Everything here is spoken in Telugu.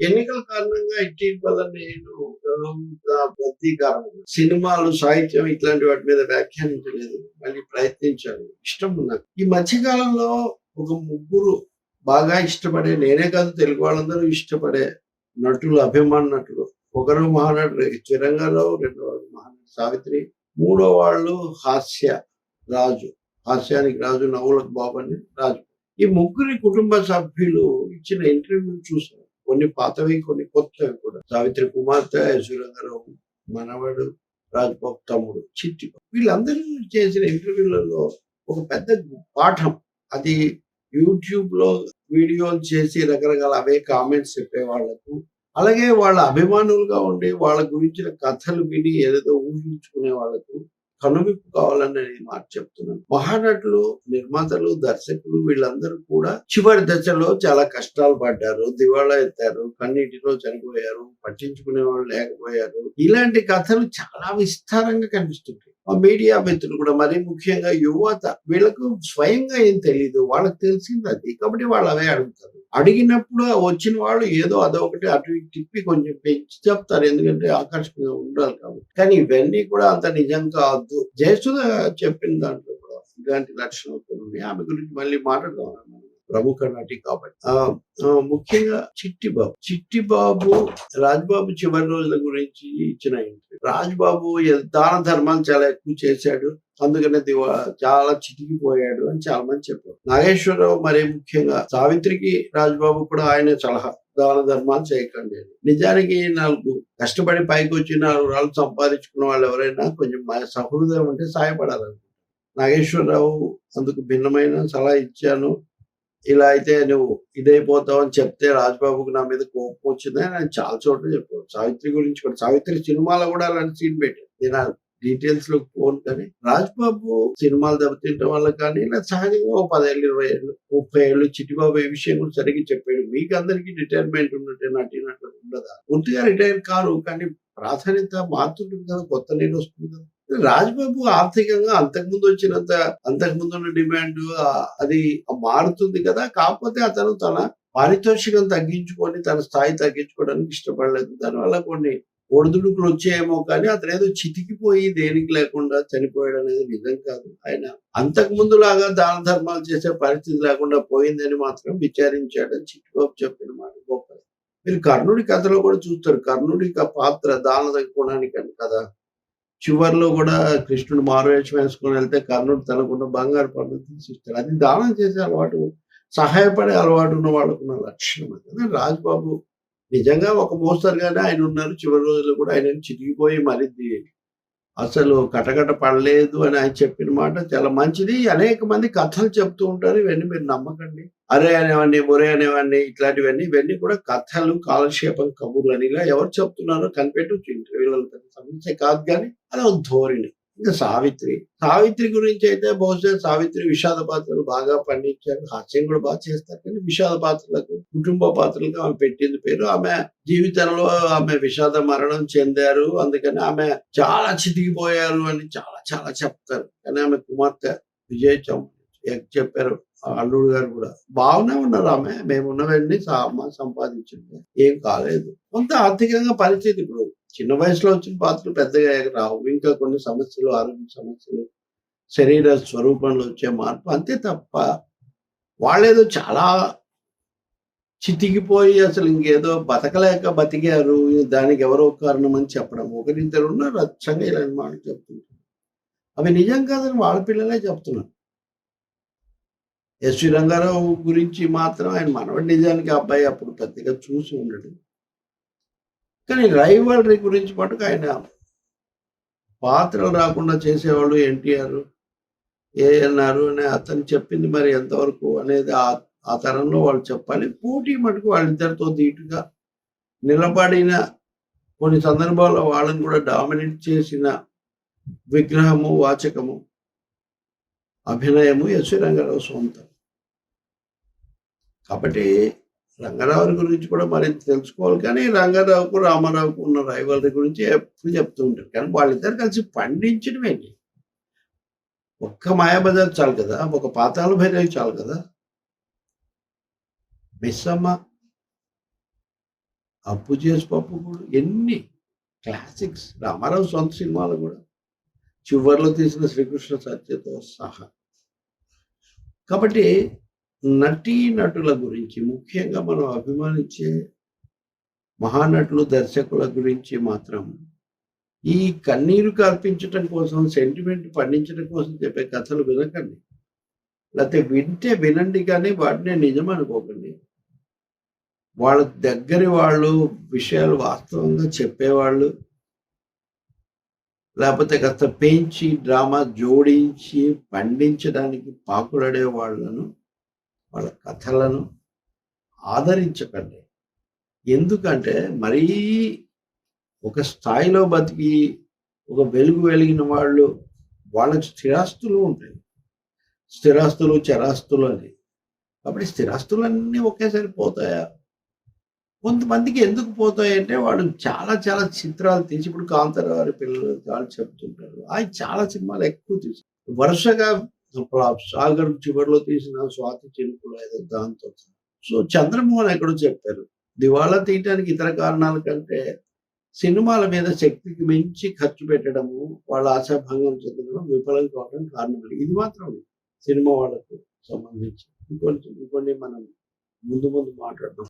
ఎన్నికల కారణంగా ఇటీవల నేను ప్రతీకారం సినిమాలు, సాహిత్యం ఇట్లాంటి వాటి మీద వ్యాఖ్యానించలేదు. మళ్ళీ ప్రయత్నించాను. ఇష్టం నాకు. ఈ మధ్య కాలంలో ఒక ముగ్గురు బాగా ఇష్టపడే, నేనే కాదు తెలుగు వాళ్ళందరూ ఇష్టపడే నటులు, అభిమాన నటులు. ఒకరు మహానటుడు చిరంగారావు, రెండో వాడు మహానటి సావిత్రి, మూడో వాళ్ళు రాజు. హాస్యానికి రాజు, నవ్వులకు బాబు అని రాజు. ఈ ముగ్గురి కుటుంబ సభ్యులు ఇచ్చిన ఇంటర్వ్యూలు చూసాను. కొన్ని పాతవి, కొన్ని కొత్తవి కూడా. సావిత్రి కుమార్తె, రంగారావు మనవడు, రాజ్బాబు తమ్ముడు చిట్టి. వీళ్ళందరూ చేసిన ఇంటర్వ్యూలలో ఒక పెద్ద పాఠం. అది యూట్యూబ్ లో వీడియోలు చేసి రకరకాల అవే కామెంట్స్ చెప్పే వాళ్లకు, అలాగే వాళ్ళ అభిమానులుగా ఉండి వాళ్ళ గురించిన కథలు విని ఏదేదో ఊహించుకునే వాళ్లకు కనువిప్పు కావాలని నేను ఈ మాట చెప్తున్నాను. మహానటులు, నిర్మాతలు, దర్శకులు వీళ్ళందరూ కూడా చివరి దశలో చాలా కష్టాలు పడ్డారు, దివాళా ఎత్తారు, కన్నీటిలో చనిపోయారు, పట్టించుకునే వాళ్ళు లేకపోయారు. ఇలాంటి కథలు చాలా విస్తారంగా కనిపిస్తుంటాయి. మీడియా మిత్రులు కూడా, మరీ ముఖ్యంగా యువత, వీళ్ళకు స్వయంగా ఏం తెలియదు, వాళ్ళకి తెలిసింది అది, కాబట్టి వాళ్ళు అవే అడుగుతారు. అడిగినప్పుడు వచ్చిన వాళ్ళు ఏదో అదొకటి అటు ఇటు తిప్పి కొంచెం పెంచి చెప్తారు, ఎందుకంటే ఆకర్షణగా ఉండాలి కాబట్టి. కానీ ఇవన్నీ కూడా అంత నిజం కాదు. జయసుధ చెప్పిన దాంట్లో కూడా ఇలాంటి లక్షణాలు ఉన్నాయి. ఆమె గురించి మళ్ళీ మాట్లాడదాం, ప్రముఖ నటి కాబట్టి. ముఖ్యంగా చిట్టిబాబు రాజ్బాబు చివరి రోజుల గురించి ఇచ్చిన ఇంటర్వ్యూ. రాజ్బాబు దాన ధర్మాలు చాలా ఎక్కువ చేశాడు, అందుకనే చాలా చితికిపోయాడు అని చాలా మంది చెప్పారు. నాగేశ్వరరావు మరీ ముఖ్యంగా సావిత్రికి రాజ్బాబు కూడా ఆయన సలహా, దాన ధర్మాలు చేయకండి అని. నిజానికి 4 కష్టపడి పైకి వచ్చి 4 రాళ్ళు సంపాదించుకున్న వాళ్ళు ఎవరైనా కొంచెం సహృదయం ఉంటే సాయపడాలనుకుంటారు. నాగేశ్వరరావు అందుకు భిన్నమైన సలహా ఇచ్చాను, ఇలా అయితే నువ్వు ఇదైపోతావు అని చెప్తే రాజ్బాబుకు నా మీద కోపం వచ్చిందని ఆయన చాలా చోట్ల చెప్పాడు. సావిత్రి గురించి కూడా, సావిత్రి సినిమాలో కూడా అలాంటి సీన్ పెట్టాడు. నేను డీటెయిల్స్ లో పోను, కానీ రాజ్బాబు సినిమాలు దెబ్బతింటం వల్ల కానీ, ఇలా సహజంగా 10 ఏళ్ళు, 20 ఏళ్ళు, 30 ఏళ్ళు చిట్టిబాబు ఈ విషయం కూడా సరిగ్గా చెప్పాడు. మీకు అందరికీ రిటైర్మెంట్ ఉన్నట్టే నటినట్లు ఉండదా? పూర్తిగా రిటైర్ కారు, కానీ ప్రాధాన్యత మారుతుంటుంది కదా, కొత్త నీరు వస్తుంది కదా. రాజ్బాబు ఆర్థికంగా అంతకుముందు ఉన్న డిమాండ్ అది మారుతుంది కదా. కాకపోతే అతను తన పారితోషికం తగ్గించుకొని తన స్థాయి తగ్గించుకోవడానికి ఇష్టపడలేదు. దానివల్ల కొన్ని ఒడిదుడుకులు వచ్చాయేమో, కానీ అతను ఏదో చితికిపోయి దేనికి లేకుండా చనిపోయాడు అనేది నిజం కాదు. ఆయన అంతకు ముందు లాగా దాన ధర్మాలు చేసే పరిస్థితి లేకుండా పోయిందని మాత్రం విచారించాడని చిట్టిబాబు చెప్పిన మాట గొప్పది. మీరు కర్ణుడి కథలో కూడా చూస్తారు, కర్ణుడి పాత్ర దాన గుణానికి అని కదా. చివరిలో కూడా కృష్ణుడు మారువేషం వేసుకొని వెళ్తే కర్ణుడు తనకున్న బంగారు పనులు తీసిస్తాడు. అది దానం చేసే అలవాటు, సహాయపడే అలవాటు ఉన్న వాళ్ళకున్న లక్షణం. అది రాజ్బాబు నిజంగా ఒక మోస్తరుగానే ఆయన ఉన్నారు. చివరి రోజుల్లో కూడా ఆయన చిరిగిపోయి మరి అసలు కటకట పడలేదు అని ఆయన చెప్పిన మాట చాలా మంచిది. అనేక మంది కథలు చెప్తూ ఉంటారు, ఇవన్నీ మీరు నమ్మకండి. అరే అనేవాడిని, మొరే అనేవాడిని, ఇవన్నీ కూడా కథలు, కాలక్షేపం, కబుర్లు అని ఇలా ఎవరు చెప్తున్నారో కనిపెట్టవచ్చు ఇంటర్వ్యూలలో. సమస్య కాదు, కానీ అది ఒక ధోరణి. ఇంకా సావిత్రి గురించి అయితే బహుశా సావిత్రి విషాద పాత్రలు బాగా పండించారు, హాస్యం కూడా బాగా చేస్తారు, కానీ విషాద పాత్రలకు, కుటుంబ పాత్రలకు ఆమె పెట్టింది పేరు. ఆమె జీవితంలో ఆమె విషాద మరణం చెందారు, అందుకని ఆమె చాలా చితికిపోయారు అని చాలా చాలా చెప్తారు. కానీ ఆమె కుమార్తె విజయ్ చెప్పారు, అల్లుడు గారు కూడా బాగానే ఉన్నారు. ఆమె మేమున్నవన్నీ సంపాదించింది, ఏం కాలేదు. కొంత ఆర్థికంగా పరిస్థితి, ఇప్పుడు చిన్న వయసులో వచ్చిన పాత్రలు పెద్దగా రావు. ఇంకా కొన్ని సమస్యలు, ఆరోగ్య సమస్యలు, శరీర స్వరూపంలో వచ్చే మార్పు, అంతే తప్ప వాళ్ళేదో చాలా చితికిపోయి అసలు ఇంకేదో బతకలేక బతికారు, దానికి ఎవరో కారణం అని చెప్పడం. ఒకరిద్దరు ఉన్నారు అచ్చంగా ఇలాంటి మాటలు చెప్తుంటారు. అవి నిజం కాదని వాళ్ళ పిల్లలే చెప్తున్నారు. రంగారావు గురించి మాత్రం ఆయన మనవడి నిజానికి అబ్బాయి అప్పుడు పెద్దగా చూసి ఉండడు, కానీ రైవల్రీ గురించి మటుకు ఆయన పాత్రలు రాకుండా చేసేవాళ్ళు ఎన్టీఆర్, ఏఎన్ఆర్ అని అతను చెప్పింది మరి ఎంతవరకు అనేది ఆ తరంలో వాళ్ళు చెప్పాలి. పోటీ మటుకు వాళ్ళిద్దరితో ధీటుగా నిలబడిన, కొన్ని సందర్భాల్లో వాళ్ళని కూడా డామినేట్ చేసిన విగ్రహము, వాచకము, అభినయము రంగారావు సొంతం. కాబట్టి రంగారావు గురించి కూడా మరింత తెలుసుకోవాలి. కానీ రంగారావుకు, రామారావుకు ఉన్న రైవల్రీ గురించి ఎప్పుడు చెప్తూ ఉంటారు. కానీ వాళ్ళిద్దరు కలిసి పండించడమేంటి? ఒక్క మాయాబజార్ చాలు కదా, ఒక పాతాళ భైరవి చాలు కదా. మిస్సమ్మ 'అప్పు చేసి పప్పు కూడా' ఎన్ని క్లాసిక్స్. రామారావు సొంత సినిమాలు కూడా. చివర్లో తీసిన 'శ్రీకృష్ణ సత్య'తో సహా. కాబట్టి నటీనటుల గురించి ముఖ్యంగా మనం అభిమానించే మహానటులు, దర్శకుల గురించి మాత్రం ఈ కన్నీరు కార్పించటం కోసం, సెంటిమెంట్ పండించడం కోసం చెప్పే కథలు వినకండి. లేతే వింటే వినండి కానీ వాటినే నిజం అనుకోకండి. వాళ్ళ దగ్గరి వాళ్ళు, విషయాలు వాస్తవంగా చెప్పేవాళ్ళు, లేకపోతే కాస్త పెంచి, డ్రామా జోడించి, పండించడానికి పాకులాడే వాళ్ళను, వాళ్ళ కథలను ఆదరించకండి. ఎందుకంటే మరీ ఒక స్థాయిలో బతికి, ఒక వెలుగు వెలిగిన వాళ్ళు, వాళ్ళకి స్థిరాస్తులు ఉంటాయి. స్థిరాస్తులు, చరాస్తులు అని. కాబట్టి స్థిరాస్తులన్నీ ఒకేసారి పోతాయా? కొంతమందికి ఎందుకు పోతాయంటే వాడు చాలా చాలా చిత్రాలు తీసి, ఇప్పుడు 'కాంతారావు' పిల్లలు వాళ్ళు చెప్తుంటారు. ఆయన చాలా సినిమాలు ఎక్కువ తీశారు. వరుసగా ఫ్లాప్స్. 'సాగర్' చివరిలో తీసిన 'స్వాతి చినుకులు' ఏదో దాంతో. సో, 'చంద్రమోహన్' ఎక్కడో చెప్పారు. దివాళా తీయటానికి ఇతర కారణాల కంటే సినిమాల మీద శక్తికి మించి ఖర్చు పెట్టడము, వాళ్ళ ఆశాభంగం చెందడం, విఫలం కావడం కారణం. ఇది మాత్రం సినిమా వాళ్ళకు సంబంధించి. ఇంకొన్ని మనం ముందు ముందు మాట్లాడదాం.